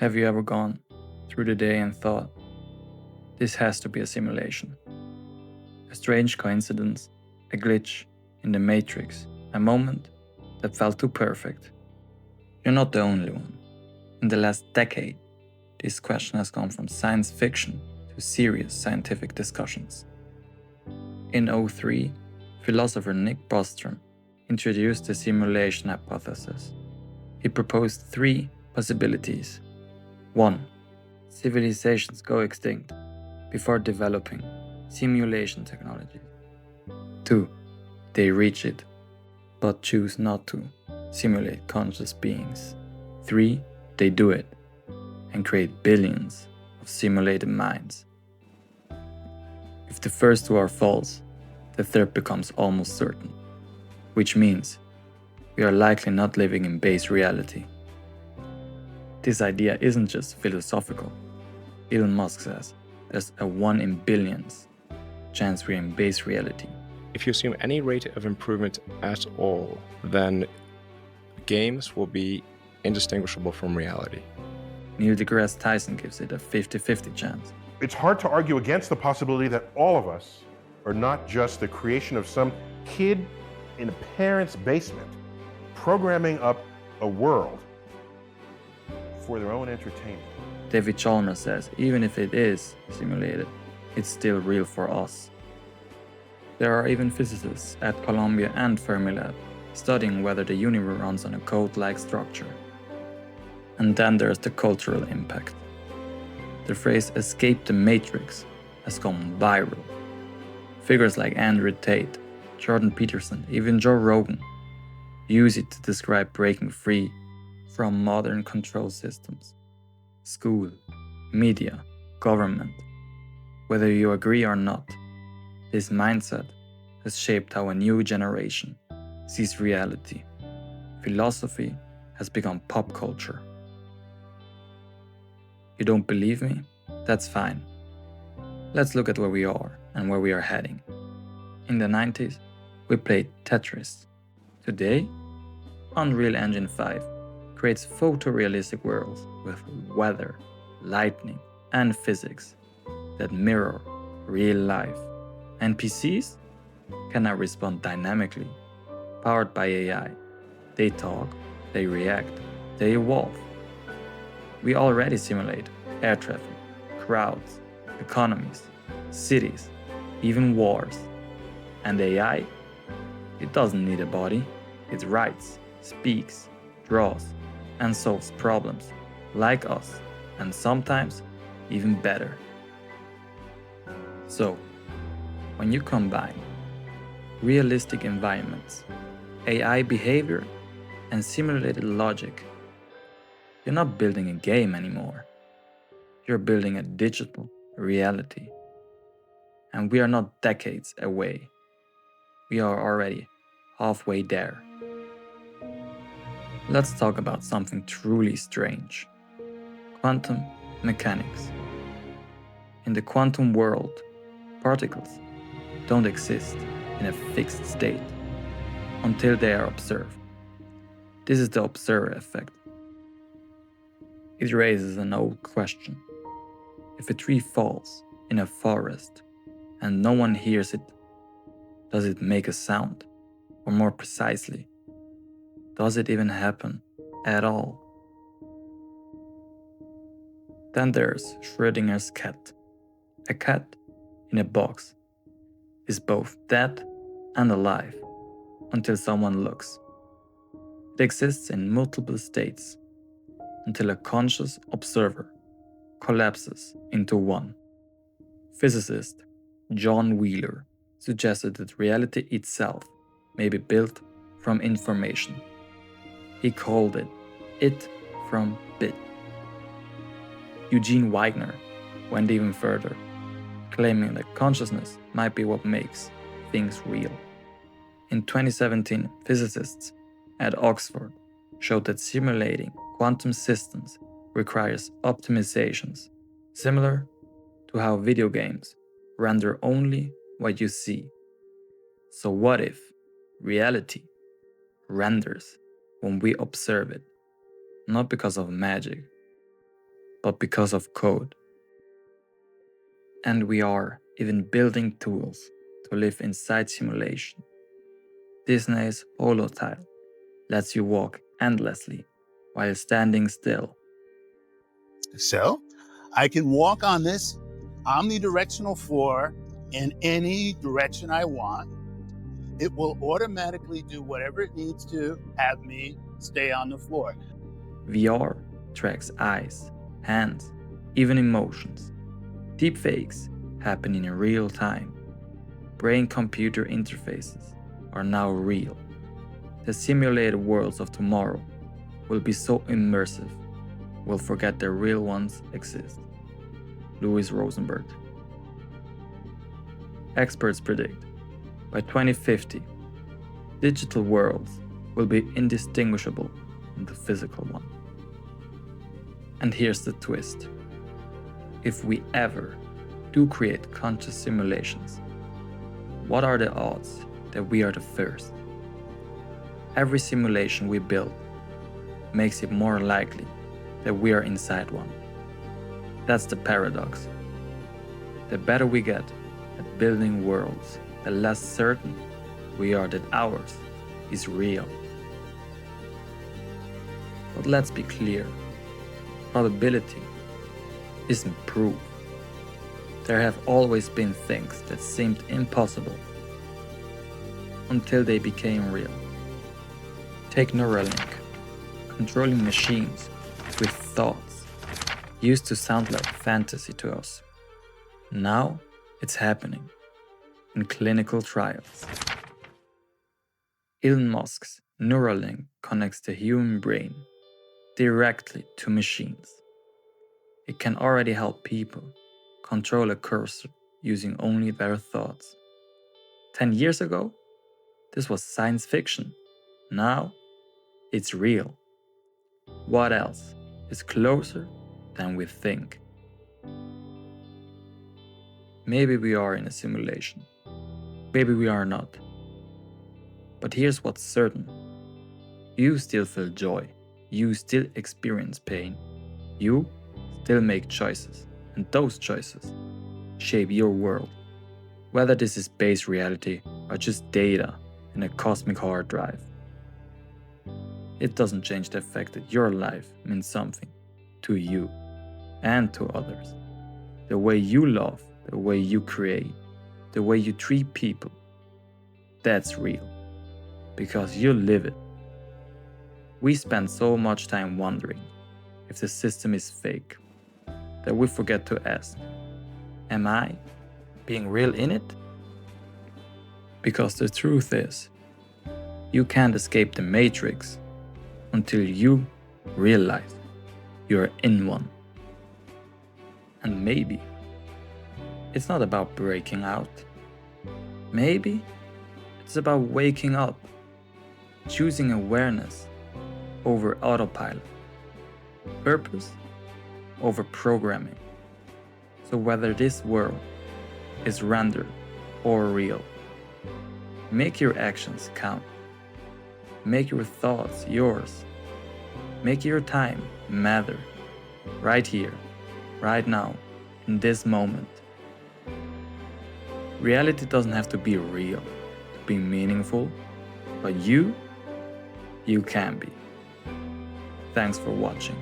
Have you ever gone through the day and thought, this has to be a simulation? A strange coincidence, a glitch in the matrix, a moment that felt too perfect. You're not the only one. In the last decade, this question has gone from science fiction to serious scientific discussions. In 2003, philosopher Nick Bostrom introduced the simulation hypothesis. He proposed three possibilities. 1. Civilizations go extinct before developing simulation technology. 2. They reach it, but choose not to simulate conscious beings. 3. They do it and create billions of simulated minds. If the first two are false, the third becomes almost certain, which means we are likely not living in base reality. This idea isn't just philosophical. Elon Musk says there's a 1 in billions chance we're in base reality. If you assume any rate of improvement at all, then games will be indistinguishable from reality. Neil deGrasse Tyson gives it a 50-50 chance. It's hard to argue against the possibility that all of us are not just the creation of some kid in a parent's basement, programming up a world for their own entertainment. David Chalmers says even if it is simulated, it's still real for us. There are even physicists at Columbia and Fermilab studying whether the universe runs on a code-like structure. And then there's the cultural impact. The phrase "escape the matrix" has gone viral. Figures like Andrew Tate, Jordan Peterson, even Joe Rogan use it to describe breaking free from modern control systems. School, media, government. Whether you agree or not, this mindset has shaped how a new generation sees reality. Philosophy has become pop culture. You don't believe me? That's fine. Let's look at where we are and where we are heading. In the 90s, we played Tetris. Today, Unreal Engine 5 creates photorealistic worlds with weather, lightning, and physics that mirror real life. NPCs can now respond dynamically, powered by AI. They talk, they react, they evolve. We already simulate air traffic, crowds, economies, cities, even wars. And AI? It doesn't need a body. It writes, speaks, draws, and solves problems like us, and sometimes even better. So, when you combine realistic environments, AI behavior, and simulated logic, you're not building a game anymore. You're building a digital reality. And we are not decades away. We are already halfway there. Let's talk about something truly strange. Quantum mechanics. In the quantum world, particles don't exist in a fixed state until they are observed. This is the observer effect. It raises an old question. If a tree falls in a forest and no one hears it, does it make a sound? Or more precisely, does it even happen at all? Then there's Schrödinger's cat. A cat in a box is both dead and alive until someone looks. It exists in multiple states until a conscious observer collapses into one. Physicist John Wheeler suggested that reality itself may be built from information. He called it from bit. Eugene Wigner went even further, claiming that consciousness might be what makes things real. In 2017, physicists at Oxford showed that simulating quantum systems requires optimizations, similar to how video games render only what you see. So what if reality renders when we observe it, not because of magic, but because of code. And we are even building tools to live inside simulation. Disney's Holotile lets you walk endlessly while standing still. So I can walk on this omnidirectional floor in any direction I want. It will automatically do whatever it needs to have me stay on the floor. VR tracks eyes, hands, even emotions. Deepfakes happen in real time. Brain-computer interfaces are now real. The simulated worlds of tomorrow will be so immersive, we'll forget the real ones exist. Louis Rosenberg. Experts predict by 2050, digital worlds will be indistinguishable from the physical one. And here's the twist. If we ever do create conscious simulations, what are the odds that we are the first? Every simulation we build makes it more likely that we are inside one. That's the paradox. The better we get at building worlds, the less certain we are that ours is real. But let's be clear, probability isn't proof. There have always been things that seemed impossible until they became real. Take Neuralink, controlling machines with thoughts used to sound like fantasy to us. Now it's happening in clinical trials. Elon Musk's Neuralink connects the human brain directly to machines. It can already help people control a cursor using only their thoughts. 10 years ago, this was science fiction. Now, it's real. What else is closer than we think? Maybe we are in a simulation. Maybe we are not. But here's what's certain. You still feel joy. You still experience pain. You still make choices. And those choices shape your world. Whether this is base reality or just data in a cosmic hard drive. It doesn't change the fact that your life means something to you and to others. The way you love, the way you create, the way you treat people, that's real. Because you live it. We spend so much time wondering if the system is fake that we forget to ask, am I being real in it? Because the truth is, you can't escape the matrix until you realize you're in one. And maybe it's not about breaking out. Maybe it's about waking up, choosing awareness over autopilot, purpose over programming. So whether this world is rendered or real, make your actions count. Make your thoughts yours. Make your time matter. Right here, right now, in this moment. Reality doesn't have to be real to be meaningful, but you can be. Thanks for watching.